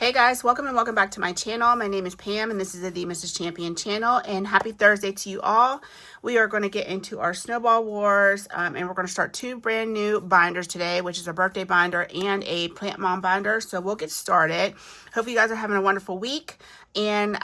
Hey guys, welcome and welcome back to my channel. My name is Pam and this is the Mrs. Champion channel, and happy Thursday to you all. We are going to get into our Snowball Wars and we're going to start two brand new binders today, which is a birthday binder and a plant mom binder. So we'll get started. Hope you guys are having a wonderful week, and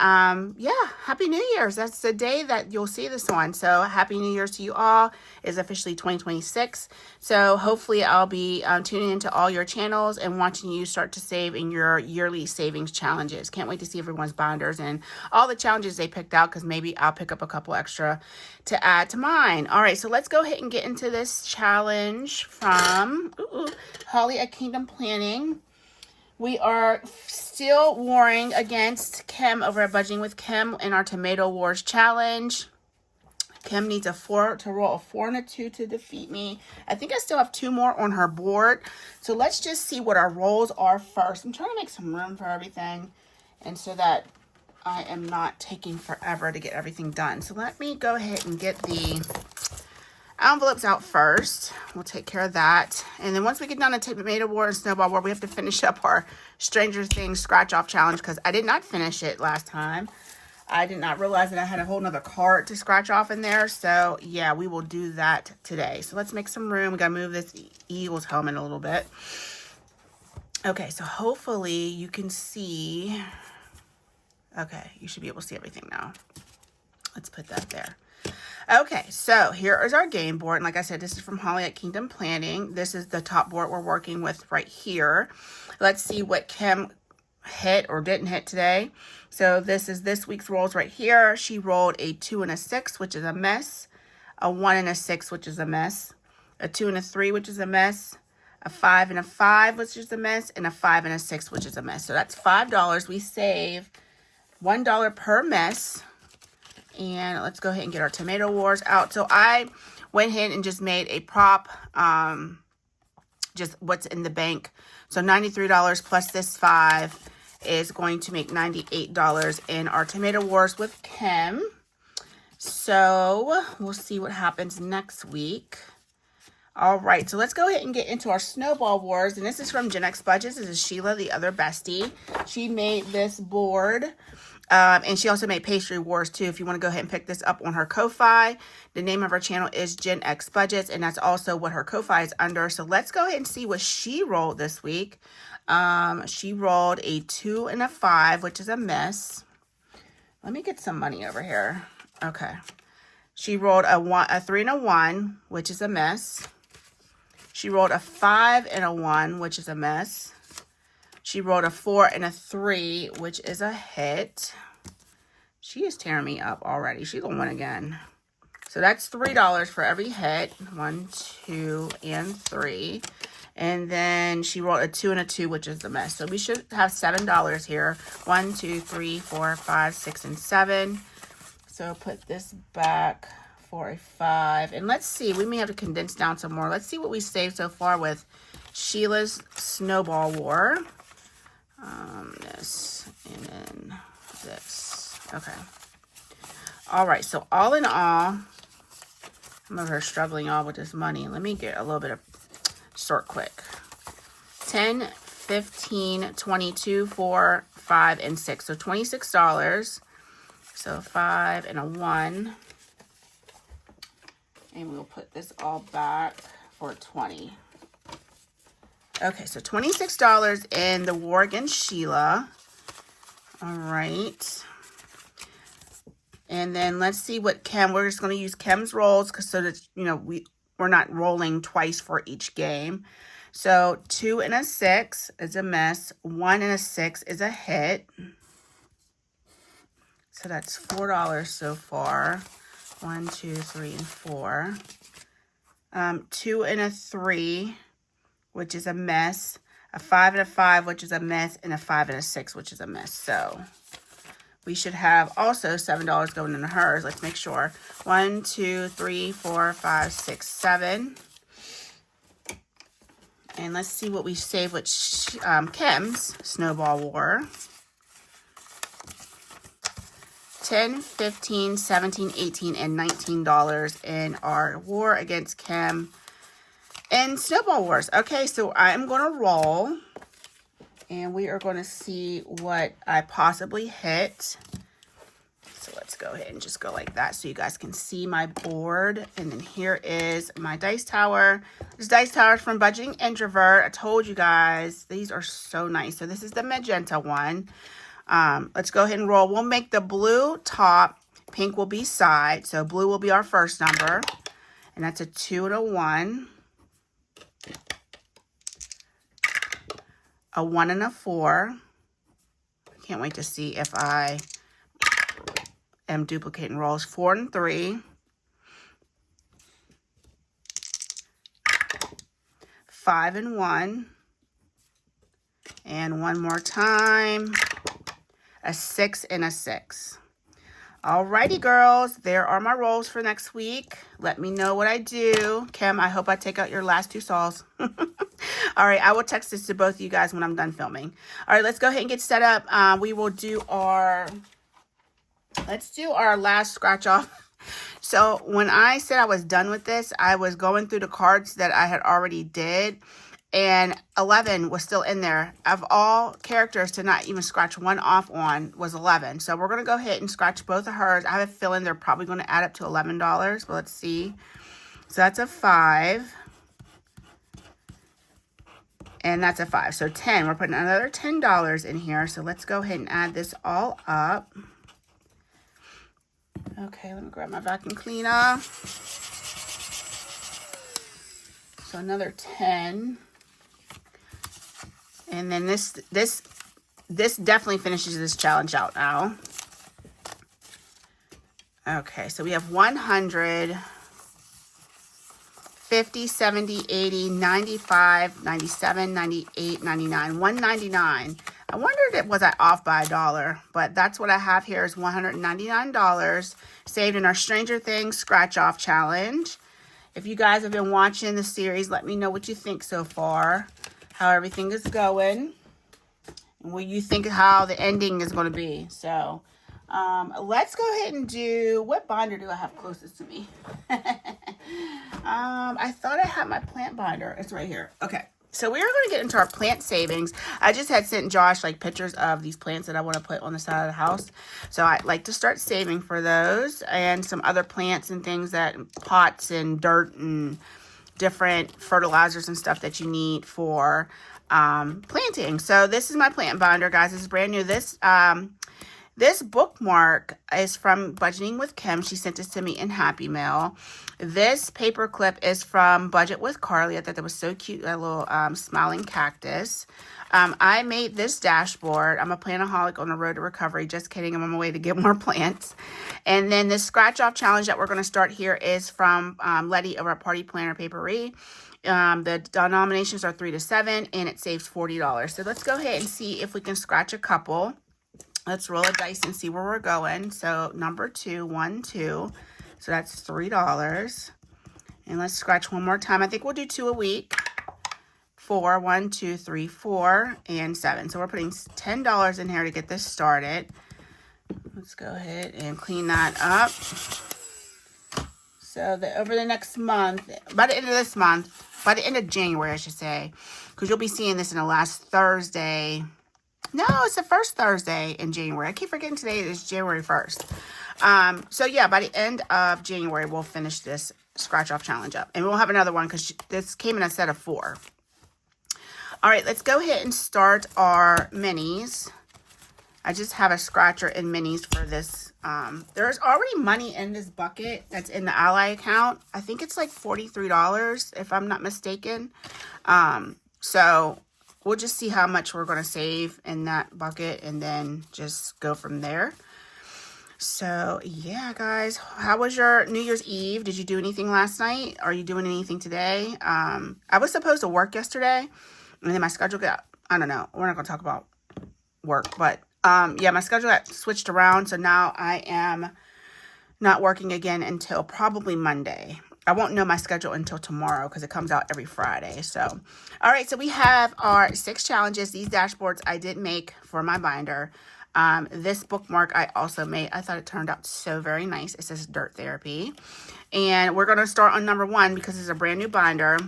yeah, happy New Year's. That's the day that you'll see this one. So happy New Year's to you all. It's officially 2026. So hopefully I'll be tuning into all your channels and watching you start to save in your yearly savings challenges. Can't wait to see everyone's binders and all the challenges they picked out, because maybe I'll pick up a couple extra to add to mine. All right, so let's go ahead and get into this challenge from Holly at Kingdom Planning. We are still warring against Kim over at Budgeting with Kim in our Tomato Wars challenge. Kim needs a 4 to roll a 4 and a 2 to defeat me. I think I still have 2 more on her board. So let's just see what our rolls are first. I'm trying to make some room for everything, and so that I am not taking forever to get everything done. So let me go ahead and get the envelopes out first. We'll take care of that. And then once we get done to Tomato War and Snowball War, we have to finish up our Stranger Things scratch off challenge, because I did not finish it last time. I did not realize that I had a whole nother card to scratch off in there. So yeah, we will do that today. So let's make some room. We gotta move this Eagles helmet a little bit. Okay, so hopefully you can see. Okay, you should be able to see everything now. Let's put that there. Okay, so here is our game board. And like I said, this is from Holly at Kingdom Planning. This is the top board we're working with right here. Let's see what Kim hit or didn't hit today. So this is this week's rolls right here. She rolled a 2 and a 6, which is a miss. A 1 and a 6, which is a miss. A 2 and a 3, which is a miss. A 5 and a 5, which is a miss. And a 5 and a 6, which is a miss. So that's $5. We save $1 per miss. And let's go ahead and get our Tomato Wars out. So I went ahead and just made a prop, just what's in the bank. So $93 plus this 5 is going to make $98 in our Tomato Wars with Kim. So we'll see what happens next week. All right, so let's go ahead and get into our Snowball Wars. And this is from Gen X Budgets. This is Sheila, the other bestie. She made this board. And she also made Pastry Wars too. If you want to go ahead and pick this up on her Ko-Fi, the name of her channel is Gen X Budgets, and that's also what her Ko-Fi is under. So let's go ahead and see what she rolled this week. She rolled a 2 and a 5, which is a miss. Let me get some money over here. Okay. She rolled a 3 and a 1, which is a miss. She rolled a 5 and a 1, which is a miss. She rolled a 4 and a 3, which is a hit. She is tearing me up already. She's going to win again. So that's $3 for every hit. 1, 2, and 3. And then she rolled a 2 and a 2, which is the miss. So we should have $7 here. 1, 2, 3, 4, 5, 6, and 7. So put this back for a 5. And let's see. We may have to condense down some more. Let's see what we saved so far with Sheila's Snowball War. This and then this. Okay. All right. So all in all, I'm over here struggling all with this money. Let me get a little bit of sort quick. 10, 15, 22, 4, 5, and 6. So $26. So 5 and a 1. And we'll put this all back for 20. Okay, so $26 in the war against Sheila. All right. And then let's see what Kim, we're just going to use Kim's rolls, because so that, you know, we're not rolling twice for each game. So 2 and a 6 is a miss. 1 and a 6 is a hit. So that's $4 so far. 1, 2, 3, and 4. 2 and a 3, which is a miss. A 5 and a 5, which is a miss. And a 5 and a 6, which is a miss. So we should have also $7 going into hers. Let's make sure. 1, 2, 3, 4, 5, 6, 7. And let's see what we saved with Kim's Snowball War. 10, 15, 17, 18, and $19 in our war against Kim and Snowball Wars. Okay, so I'm going to roll And we are going to see what I possibly hit. So let's go ahead and just go like that so you guys can see my board. And then here is my dice tower. This dice tower is from Budgeting Introvert. I told you guys, these are so nice. So this is the magenta one. Let's go ahead and roll. We'll make the blue top, pink will be side. So blue will be our first number. And that's a 2 and a 1. A 1 and a 4. I can't wait to see if I am duplicating rolls. 4 and 3. 5 and 1. And one more time. A 6 and a 6. Alrighty, girls. There are my rolls for next week. Let me know what I do. Kim, I hope I take out your last 2 saws. All right, I will text this to both of you guys when I'm done filming. All right, let's go ahead and get set up. We will do let's do our last scratch off. So when I said I was done with this, I was going through the cards that I had already did. And 11 was still in there. Of all characters to not even scratch one off on was 11. So we're going to go ahead and scratch both of hers. I have a feeling they're probably going to add up to $11. But let's see. So that's a 5. And that's a 5. So 10. We're putting another $10 in here. So let's go ahead and add this all up. Okay, let me grab my vacuum cleaner. So another 10. And then this definitely finishes this challenge out now. Okay, so we have 100, 50, 70, 80, 95, 97, 98, 99, 199. I wondered was I off by $1, but that's what I have here is $199 saved in our Stranger Things scratch off challenge. If you guys have been watching the series, let me know what you think so far, how everything is going, and what you think how the ending is going to be. So let's go ahead and do, what binder do I have closest to me? I thought I had my plant binder. It's right here. Okay. So we are going to get into our plant savings. I just had sent Josh like pictures of these plants that I want to put on the side of the house. So I'd like to start saving for those and some other plants and things that pots and dirt and different fertilizers and stuff that you need for planting. So this is my plant binder, guys. This is brand new. This bookmark is from Budgeting with Kim. She sent this to me in Happy Mail. This paper clip is from Budget with Carly. I thought that was so cute, a little smiling cactus. I made this dashboard. I'm a plantaholic on the road to recovery. Just kidding. I'm on my way to get more plants. And then this scratch off challenge that we're going to start here is from Letty over at Party Planner Papery. The denominations are 3 to 7 and it saves $40. So let's go ahead and see if we can scratch a couple. Let's roll a dice and see where we're going. So number 2, 1, 2. So that's $3. And let's scratch one more time. I think we'll do 2 a week. 4, 1, 2, 3, 4, and 7. So we're putting $10 in here to get this started. Let's go ahead and clean that up. So over the next month, by the end of this month, by the end of January, I should say, because you'll be seeing this in the last Thursday. No, it's the first Thursday in January. I keep forgetting today is January 1st. So yeah, by the end of January, we'll finish this scratch off challenge up. And we'll have another one because this came in a set of 4. All right, let's go ahead and start our minis. I just have a scratcher in minis for this. There's already money in this bucket that's in the Ally account. I think it's like $43 if I'm not mistaken. So we'll just see how much we're going to save in that bucket and then just go from there. So yeah, guys, how was your New Year's Eve? Did you do anything last night? Are you doing anything today? I was supposed to work yesterday and then my schedule got, I don't know, we're not going to talk about work, but yeah, my schedule got switched around. So now I am not working again until probably Monday. I won't know my schedule until tomorrow because it comes out every Friday. So, all right. So we have our 6 challenges. These dashboards I did make for my binder. This bookmark I also made. I thought it turned out so very nice. It says Dirt Therapy. And we're going to start on number 1 because it's a brand new binder.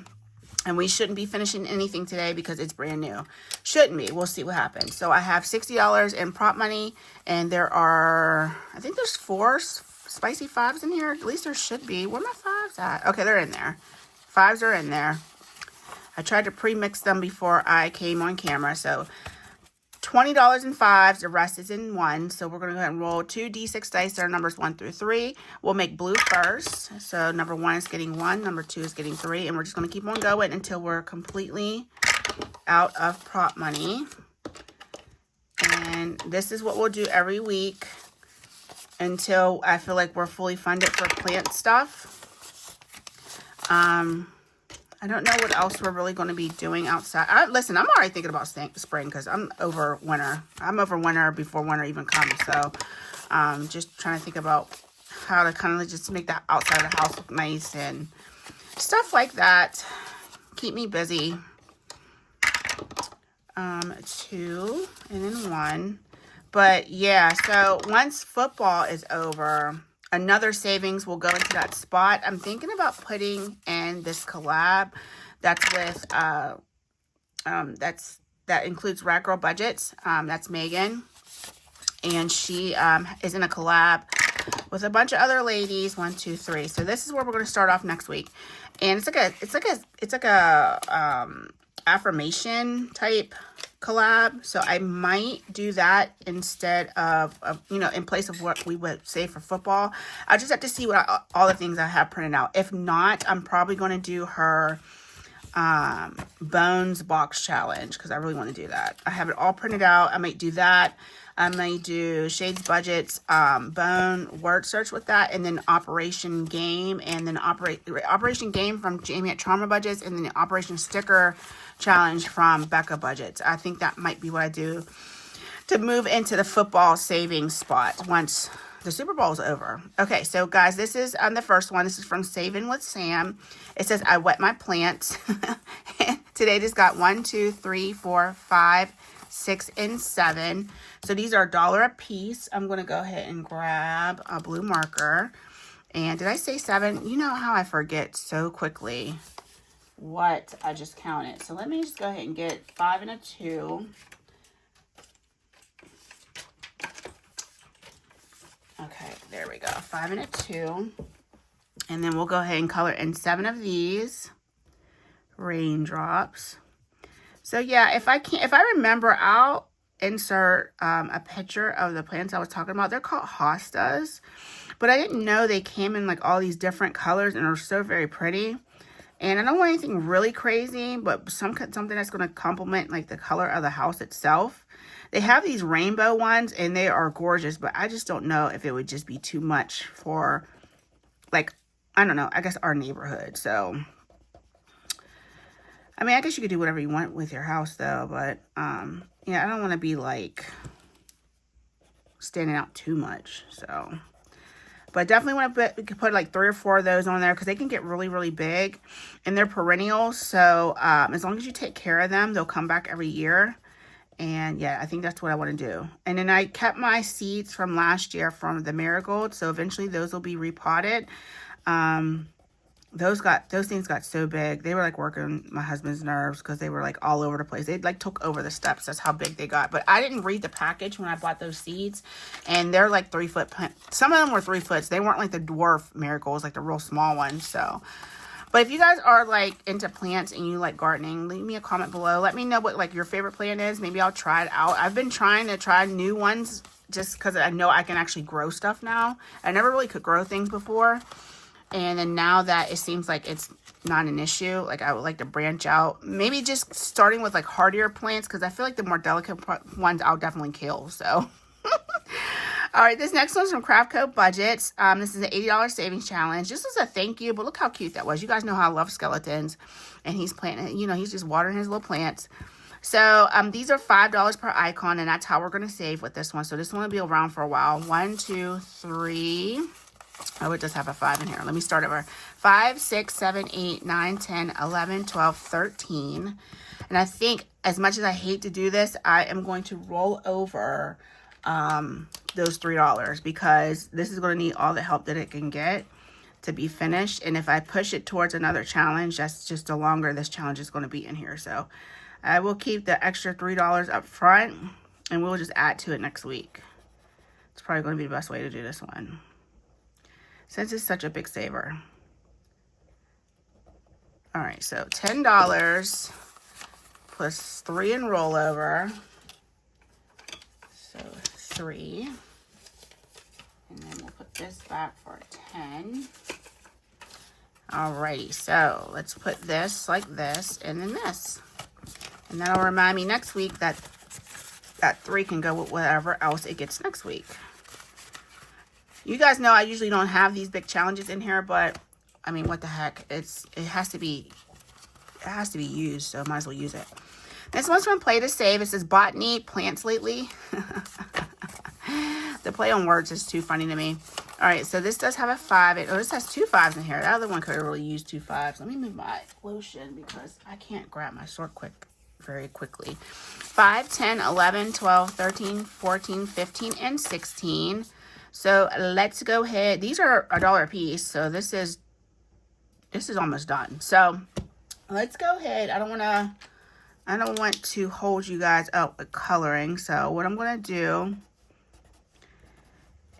And we shouldn't be finishing anything today because it's brand new. Shouldn't be. We'll see what happens. So I have $60 in prop money. And there are, I think there's 4 spicy 5s in here. At least there should be. Where are my 5s at? Okay, they're in there. 5s are in there. I tried to pre-mix them before I came on camera. So $20 in 5s. The rest is in 1. So we're going to go ahead and roll 2 D6 dice. That are numbers 1 through 3. We'll make blue first. So number 1 is getting 1. Number 2 is getting 3. And we're just going to keep on going until we're completely out of prop money. And this is what we'll do every week until I feel like we're fully funded for plant stuff. I don't know what else we're really going to be doing outside. Listen, I'm already thinking about spring because I'm over winter. I'm over winter before winter even comes. So just trying to think about how to kind of just make that outside of the house look nice and stuff like that. Keep me busy. 2 and then 1. But yeah, so once football is over, another savings will go into that spot. I'm thinking about putting in this collab that's with that includes Rat Girl Budgets. That's Megan, and she is in a collab with a bunch of other ladies. 1, 2, 3. So this is where we're going to start off next week, and it's like a affirmation type collab. So I might do that instead of in place of what we would say for football. I just have to see what all the things I have printed out. If not, I'm probably going to do her bones box challenge because I really want to do that. I have it all printed out. I might do that. I might do Shades Budgets bone word search with that, and then Operation Game, and then Operation Game from Jamie at Trauma Budgets, and then the Operation Sticker challenge from Becca Budgets. I think that might be what I do to move into the football savings spot once the Super Bowl is over. Okay, so guys, this is the first one. This is from Saving with Sam. It says, I wet my plants. Today just got 1, 2, 3, 4, 5, 6, and 7. So these are $1 a piece. I'm going to go ahead and grab a blue marker. And did I say 7? You know how I forget so quickly what I just counted. So let me just go ahead and get 5 and a 2. Okay, there we go. 5 and a 2. And then we'll go ahead and color in 7 of these raindrops. So yeah, if I remember, I'll insert a picture of the plants I was talking about. They're called hostas, but I didn't know they came in like all these different colors and are so very pretty. And I don't want anything really crazy, but something that's going to complement like the color of the house itself. They have these rainbow ones and they are gorgeous, but I just don't know if it would just be too much for, like, I don't know, I guess our neighborhood. So, I mean, I guess you could do whatever you want with your house though, but yeah, I don't want to be like standing out too much. So, but definitely want to put like 3 or 4 of those on there because they can get really, really big and they're perennials. So as long as you take care of them, they'll come back every year. And yeah, I think that's what I want to do. And then I kept my seeds from last year from the marigold. So eventually those will be repotted. Those things got so big. They were like working my husband's nerves because they were like all over the place. They like took over the steps. That's how big they got. But I didn't read the package when I bought those seeds. And they're like 3 foot. Some of them were 3 foot. They weren't like the dwarf marigolds, like the real small ones. So, but if you guys are like into plants and you like gardening, leave me a comment below. Let me know what like your favorite plant is. Maybe I'll try it out. I've been trying to try new ones just because I know I can actually grow stuff now. I never really could grow things before. And then now that it seems like it's not an issue, like I would like to branch out. Maybe just starting with like hardier plants because I feel like the more delicate ones I'll definitely kill. So, all right, this next one's from Craft Co Budgets. This is an $80 savings challenge. This is a thank you, but look how cute that was. You guys know how I love skeletons. And he's planting, he's just watering his little plants. So these are $5 per icon, and that's how we're going to save with this one. So this one will be around for a while. 1, 2, 3... I would just have a 5 in here. Let me start over. 5, 6, 7, 8, 9, 10, 11, 12, 13. And I think as much as I hate to do this, I am going to roll over those $3 because this is going to need all the help that it can get. to be finished. And if I push it towards another challenge, that's just the longer this challenge is going to be in here. So I will keep the extra $3 up front, and we'll just add to it next week. It's probably going to be the best way to do this one, since it's such a big saver. All right, so $10 plus 3 in rollover. So 3. And then we'll put this back for 10. Alrighty, so let's put this like this and then this. And that'll remind me next week that that 3 can go with whatever else it gets next week. You guys know I usually don't have these big challenges in here, but I mean, what the heck? It has to be used, so I might as well use it. This one's from Play to Save. It says botany plants lately. The play on words is too funny to me. All right, so this does have a 5. This has 2 5s in here. The other one could have really used 2 5s. Let me move my lotion because I can't grab my sword very quickly. 5, 10, 11, 12, 13, 14, 15, and 16. So let's go ahead. These are $1 a piece, so this is almost done. So let's go ahead. I don't want to hold you guys up with coloring. So what I'm going to do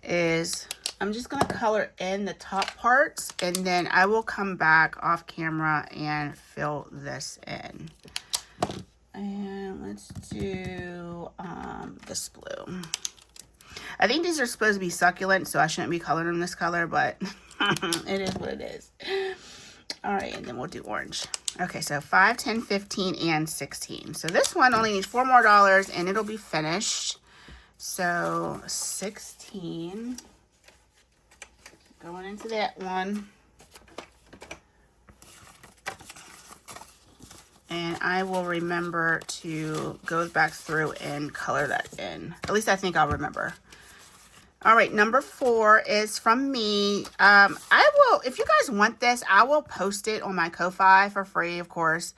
is I'm just going to color in the top parts, and then I will come back off camera and fill this in. And let's do this blue. I think these are supposed to be succulent, so I shouldn't be coloring them this color, but it is what it is. All right, and then we'll do orange. Okay, so 5, 10, 15, and 16. So this one only needs $4 more, and it'll be finished. So 16. Going into that one. And I will remember to go back through and color that in. At least I think I'll remember. All right, number 4 is from me. I will, if you guys want this, I will post it on my Ko-Fi for free, of course.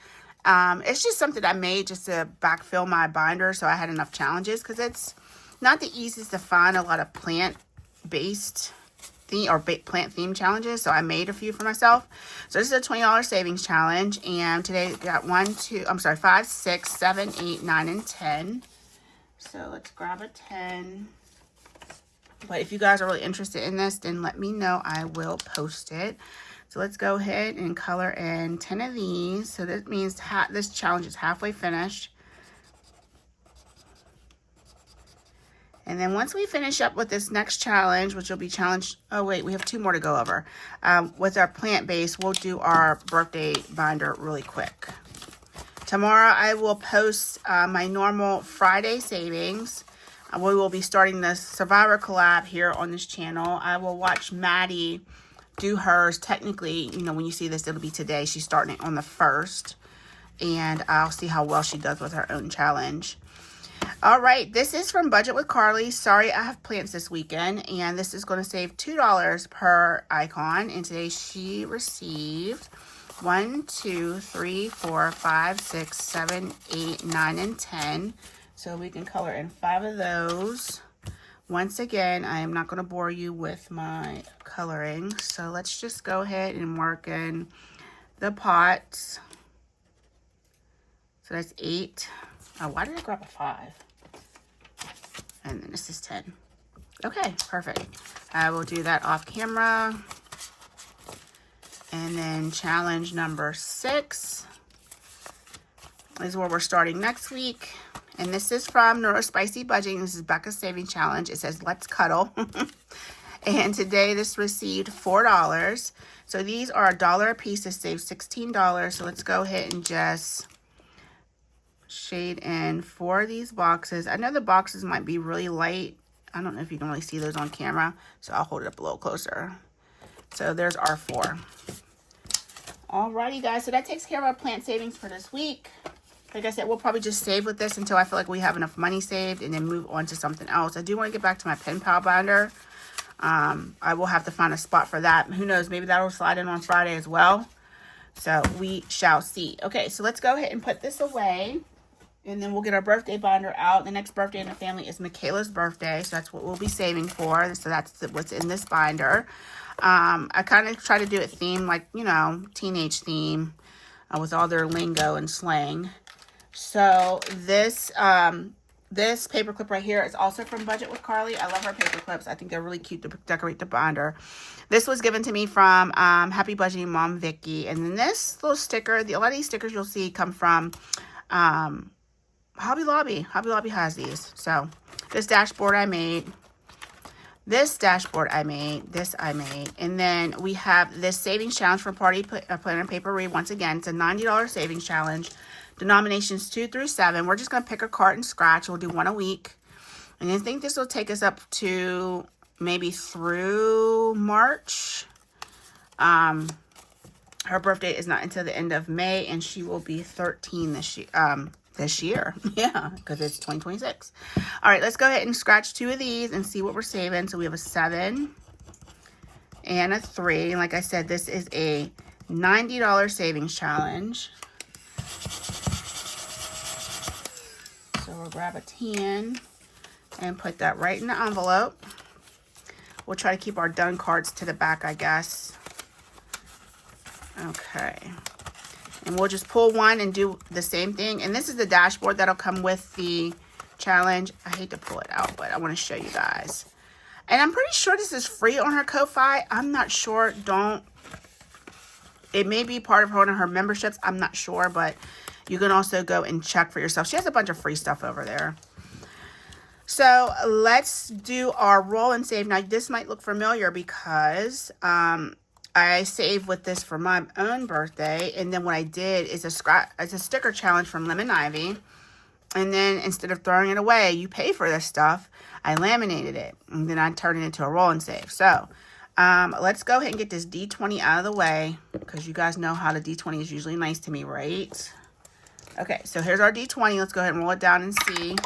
It's just something I made just to backfill my binder so I had enough challenges, because it's not the easiest to find a lot of plant-based theme or plant theme challenges. So I made a few for myself. So this is a $20 savings challenge, and today we got 5, 6, 7, 8, 9, and 10. So let's grab a 10. But if you guys are really interested in this, then let me know. I will post it. So let's go ahead and color in 10 of these. So that means this challenge is halfway finished. And then once we finish up with this next challenge, which will be challenge, oh wait, we have 2 more to go over. With our plant base, we'll do our birthday binder really quick. Tomorrow I will post my normal Friday savings. We will be starting the Survivor collab here on this channel. I will watch Maddie do hers. Technically, you know, when you see this, it'll be today. She's starting it on the 1st. And I'll see how well she does with her own challenge. All right, this is from Budget with Carly. Sorry, I have plants this weekend. And this is going to save $2 per icon. And today she received 1, 2, 3, 4, 5, 6, 7, 8, 9, and 10. So we can color in 5 of those. Once again, I am not going to bore you with my coloring. So let's just go ahead and work in the pots. So that's 8. Oh, why did I grab a 5? And then this is 10. Okay, perfect. I will do that off camera. And then challenge number 6 is where we're starting next week. And this is from Neurospicy Budgeting. This is Becca's Saving Challenge. It says, let's cuddle. And today this received $4. So these are $1 a piece to save $16. So let's go ahead and just shade in 4 of these boxes. I know the boxes might be really light. I don't know if you can really see those on camera. So I'll hold it up a little closer. So there's our 4. Alrighty, guys. So that takes care of our plant savings for this week. Like I said, we'll probably just save with this until I feel like we have enough money saved, and then move on to something else. I do want to get back to my pen pal binder. I will have to find a spot for that. Who knows? Maybe that will slide in on Friday as well. So we shall see. Okay, so let's go ahead and put this away. And then we'll get our birthday binder out. The next birthday in the family is Michaela's birthday. So that's what we'll be saving for. So that's what's in this binder. I kind of try to do it themed, like, you know, teenage theme with all their lingo and slang. So this this paper clip right here is also from Budget with Carly. I love her paper clips. I think they're really cute to decorate the binder. This was given to me from Happy Budgeting Mom Vicky. And then this little sticker, a lot of these stickers you'll see come from Hobby Lobby. Hobby Lobby has these. So this dashboard I made. This dashboard I made. This I made. And then we have this savings challenge for Party Planner Paper Read. Once again, it's a $90 savings challenge. Denominations 2 through 7. We're just going to pick a card and scratch. We'll do one a week. And I think this will take us up to maybe through March. Her birthday is not until the end of May, and she will be 13 this year. Yeah, because it's 2026. All right, let's go ahead and scratch 2 of these and see what we're saving. So we have a 7 and a 3. And like I said, this is a $90 savings challenge. So we'll grab a 10 and put that right in the envelope. We'll try to keep our done cards to the back, I guess. Okay. And we'll just pull one and do the same thing. And this is the dashboard that'll come with the challenge. I hate to pull it out, but I want to show you guys. And I'm pretty sure this is free on her Ko-Fi. I'm not sure. It may be part of one of her memberships. I'm not sure, but you can also go and check for yourself. She has a bunch of free stuff over there. So let's do our roll and save. Now this might look familiar because I saved with this for my own birthday. And then what I did is a sticker challenge from Lemon Ivy. And then instead of throwing it away, you pay for this stuff. I laminated it and then I turned it into a roll and save. So let's go ahead and get this D20 out of the way because you guys know how the D20 is usually nice to me, right? Okay, so here's our D20. Let's go ahead and roll it down and see.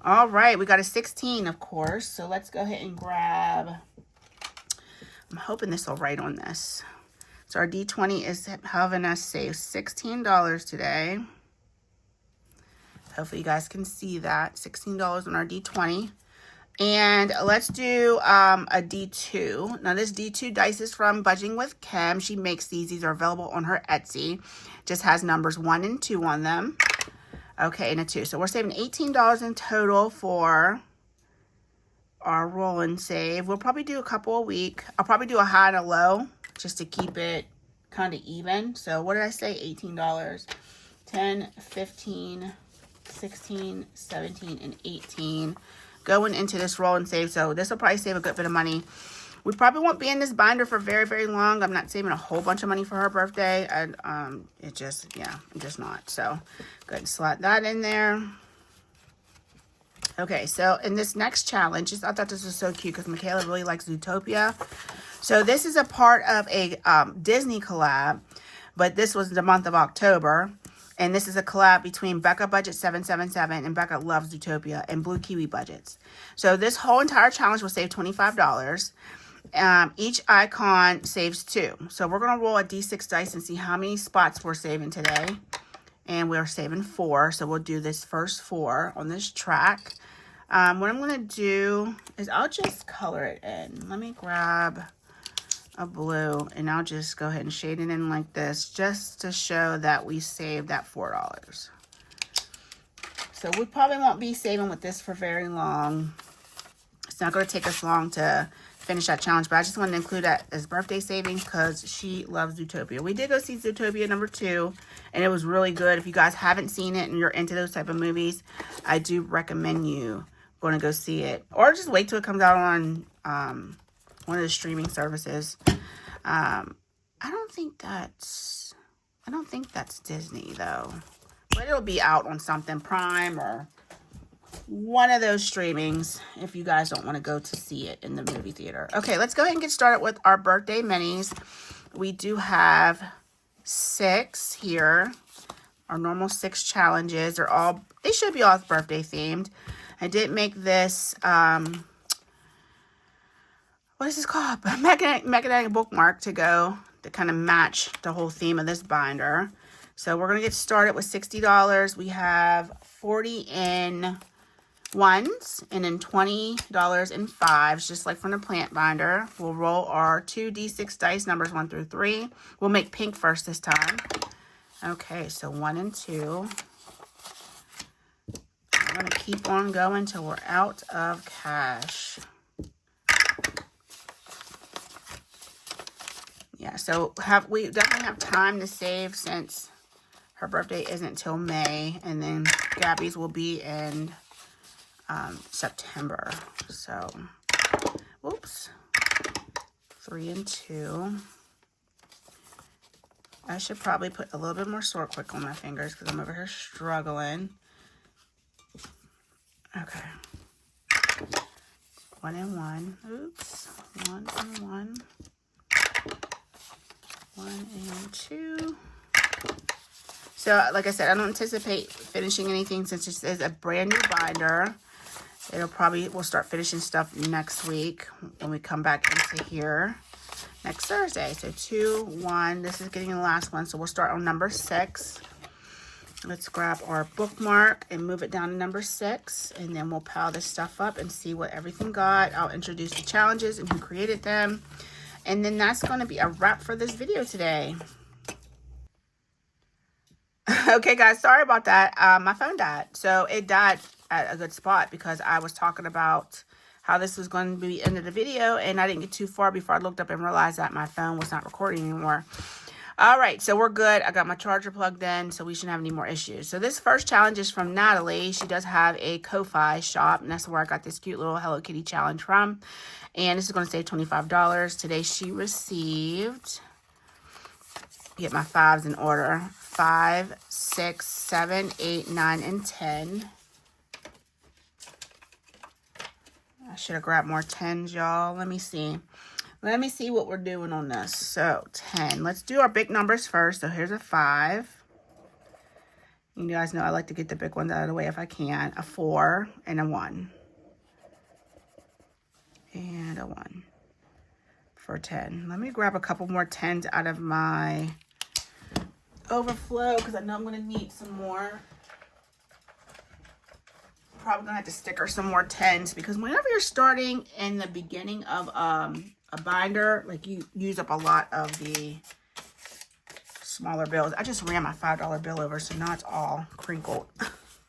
All right, we got a 16, of course. So let's go ahead and grab. I'm hoping this will write on this. So our D20 is having us save $16 today. Hopefully you guys can see that. $16 on our D20. And let's do a D2. Now this D2 dice is from Budgeting with Kim. She makes these. These are available on her Etsy. Just has numbers 1 and 2 on them. Okay, and a 2. So we're saving $18 in total for our roll and save. We'll probably do a couple a week. I'll probably do a high and a low just to keep it kind of even. So what did I say? $18. 10, 15, 16, 17, and 18. Going into this roll and save. So this will probably save a good bit of money. We probably won't be in this binder for very, very long. I'm not saving a whole bunch of money for her birthday. I'm just not. So go ahead and slot that in there. Okay, so in this next challenge, I thought this was so cute because Michaela really likes Zootopia. So this is a part of a Disney collab, but this was the month of October. And this is a collab between Becca Budget 777 and Becca Loves Zootopia and Blue Kiwi Budgets. So this whole entire challenge will save $25. Each icon saves 2. So we're going to roll a D6 dice and see how many spots we're saving today. And we're saving 4. So we'll do this first 4 on this track. What I'm going to do is I'll just color it in. Let me grab a blue and I'll just go ahead and shade it in like this just to show that we saved that $4. So we probably won't be saving with this for very long. It's not going to take us long to finish that challenge, but I just wanted to include that as birthday savings because she loves Zootopia. We did go see Zootopia number 2 and it was really good. If you guys haven't seen it and you're into those type of movies, I do recommend you going to go see it, or just wait till it comes out on one of the streaming services. I don't think that's Disney though, but it'll be out on something, Prime or one of those streamings if you guys don't want to go to see it in the movie theater. Okay, let's go ahead and get started with our birthday minis. We do have 6 here. Our normal 6 challenges are they should be all birthday themed. I did make this, what is this called? Magnetic bookmark to kind of match the whole theme of this binder. So we're going to get started with $60. We have 40 in ones and then $20 in fives, just like from the plant binder. We'll roll our 2d6 dice, numbers 1 through 3. We'll make pink first this time. Okay, so 1 and 2. I'm going to keep on going till we're out of cash. Yeah, so we definitely have time to save since her birthday isn't till May, and then Gabby's will be in September. So, whoops, 3 and 2. I should probably put a little bit more Sort Quick on my fingers because I'm over here struggling. Okay. 1 and 1. Oops. 1 and 1. 1 and 2. So, like I said, I don't anticipate finishing anything since this is a brand new binder. We'll start finishing stuff next week when we come back into here next Thursday. So 2, 1. This is getting the last one. So we'll start on number 6. Let's grab our bookmark and move it down to number 6. And then we'll pile this stuff up and see what everything got. I'll introduce the challenges and who created them. And then that's going to be a wrap for this video today. Okay, guys, sorry about that. My phone died. So it died at a good spot because I was talking about how this was going to be the end of the video, and I didn't get too far before I looked up and realized that my phone was not recording anymore. All right, so we're good. I got my charger plugged in, so we shouldn't have any more issues. So this first challenge is from Natalie. She does have a Ko-Fi shop, and that's where I got this cute little Hello Kitty challenge from. And this is going to save $25. Today she received, get my fives in order, 5, 6, 7, 8, 9, and 10. I should have grabbed more 10s, y'all. Let me see. Let me see what we're doing on this. So, 10. Let's do our big numbers first. So, here's a 5. You guys know I like to get the big ones out of the way if I can. A 4 and a 1. And a 1 for 10. Let me grab a couple more 10s out of my overflow because I know I'm going to need some more. Probably going to have to sticker some more 10s because whenever you're starting in the beginning of a binder, like you use up a lot of the smaller bills. I just ran my $5 bill over, so now it's all crinkled.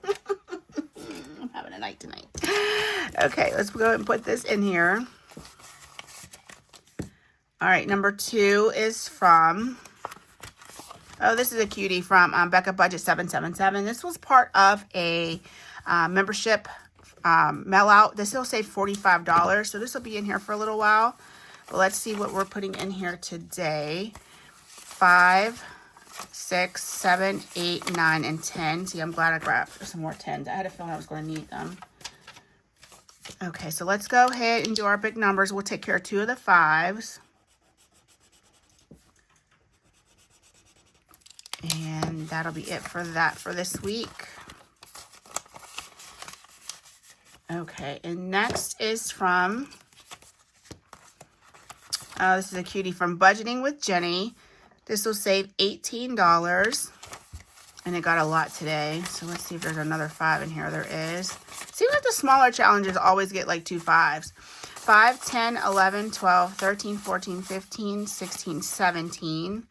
I'm having a night tonight. Okay, let's go ahead and put this in here. All right, number 2 is from, oh, this is a cutie from Becca Budget 777. This was part of a membership mail out. This will save $45, so this will be in here for a little while. But let's see what we're putting in here today. 5, 6, 7, 8, 9, and 10. See, I'm glad I grabbed some more 10s. I had a feeling I was going to need them. Okay, so let's go ahead and do our big numbers. We'll take care of 2 of the 5s. And that'll be it for that for this week. Okay, and next is from, this is a cutie from Budgeting with Jenny. This will save $18, and it got a lot today. So let's see if there's another 5 in here. There is. Seems like the smaller challenges always get like 2 5s. 5, 10, 11, 12, 13, 14, 15, 16, 17.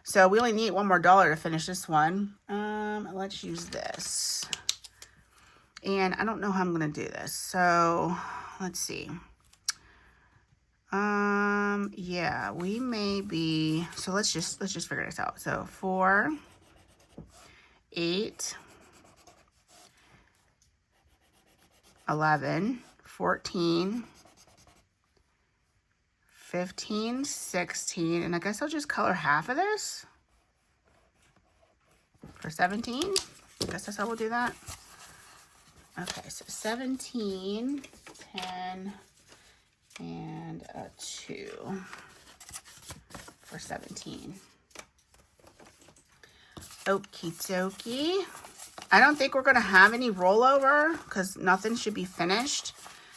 So we only need $1 more to finish this one. Let's use this. And I don't know how I'm going to do this. So let's see. Yeah, we may be, so let's just figure this out. So 4, 8, 11, 14, 15, 16, and I guess I'll just color half of this for 17. I guess that's how we'll do that. Okay, so 17, 10, and a 2 for 17. Okie dokie. I don't think we're going to have any rollover because nothing should be finished.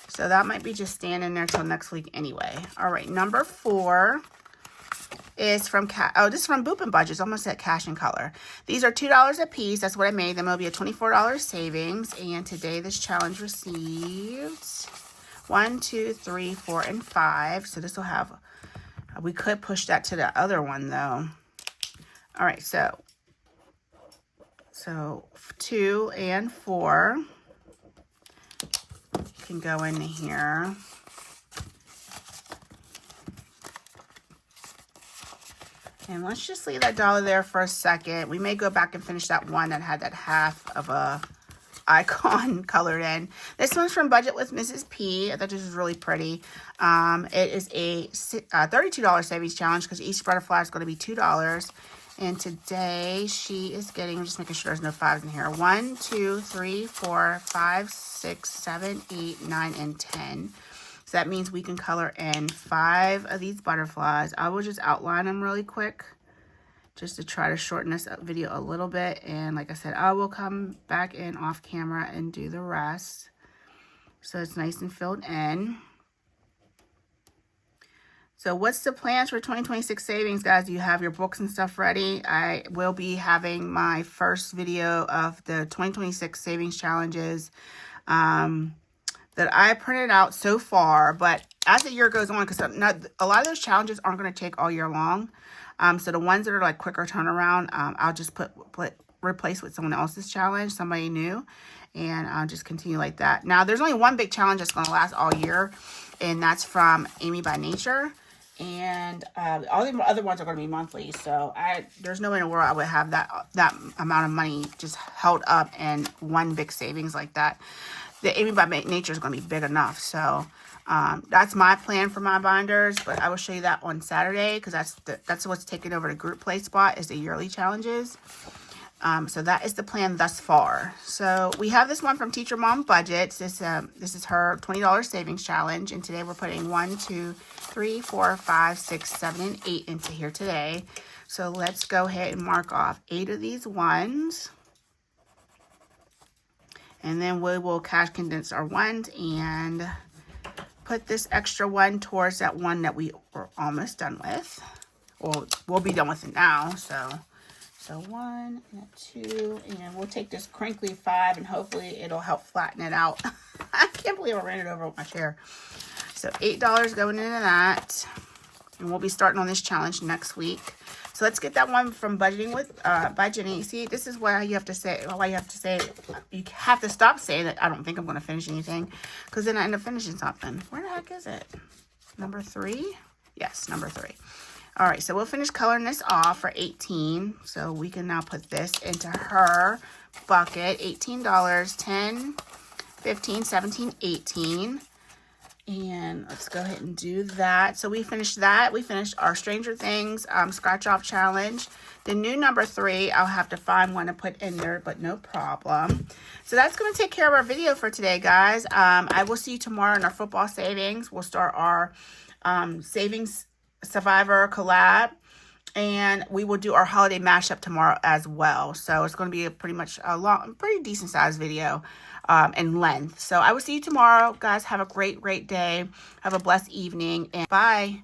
So that might be just standing there till next week anyway. All right, number 4 is from, this is from Boop and Budgets, almost at Cash and Color. These are $2 a piece. That's what I made them. It'll be a $24 savings. And today this challenge received 1, 2, 3, 4, and 5. So this will have, we could push that to the other one though. All right, so 2 and 4 can go in here. And let's just leave that dollar there for a second. We may go back and finish that one that had that half of a icon colored in. This one's from Budget with Mrs. P. I thought this was really pretty. It is a $32 savings challenge because each butterfly is going to be $2. And today she is getting, I'm just making sure there's no 5s in here. 1, 2, 3, 4, 5, 6, 7, 8, 9, and 10. So that means we can color in 5 of these butterflies. I will just outline them really quick just to try to shorten this video a little bit. And like I said, I will come back in off camera and do the rest. So it's nice and filled in. So what's the plans for 2026 savings, guys? Do you have your books and stuff ready? I will be having my first video of the 2026 savings challenges that I printed out so far. But as the year goes on, because a lot of those challenges aren't going to take all year long. So the ones that are like quicker turnaround, I'll just replace with someone else's challenge, somebody new, and I'll just continue like that. Now, there's only one big challenge that's going to last all year, and that's from Amy by Nature. And all the other ones are going to be monthly, so there's no way in the world I would have that amount of money just held up in one big savings like that. The Amy by Nature is going to be big enough, so that's my plan for my binders. But I will show you that on Saturday because that's what's taking over the group play spot is the yearly challenges. So that is the plan thus far. So we have this one from Teacher Mom Budgets. This is her $20 savings challenge, and today we're putting 1, 2, 3, 4, 5, 6, 7, and 8 into here today. So let's go ahead and mark off 8 of these ones, and then we will cash condense our ones and put this extra one towards that one that we were almost done with. Well, we'll be done with it now. So 1 and 2, and we'll take this crinkly 5, and hopefully it'll help flatten it out. I can't believe I ran it over with my chair. So $8 going into that, and we'll be starting on this challenge next week. So let's get that one from Budgeting with by Jenny. See, this is why you have to say, you have to stop saying that I don't think I'm going to finish anything, because then I end up finishing something. Where the heck is it? Number 3? Yes, number 3. All right, so we'll finish coloring this off for $18. So we can now put this into her bucket. $18, 10, 15, 17, 18. And let's go ahead and do that. So we finished that. We finished our Stranger Things scratch off challenge. The new number 3, I'll have to find one to put in there, but no problem. So that's going to take care of our video for today, guys. I will see you tomorrow in our football savings. We'll start our savings Survivor collab, and we will do our holiday mashup tomorrow as well. So it's going to be a pretty decent sized video in length. So I will see you tomorrow, guys. Have a great day. Have a blessed evening, and bye.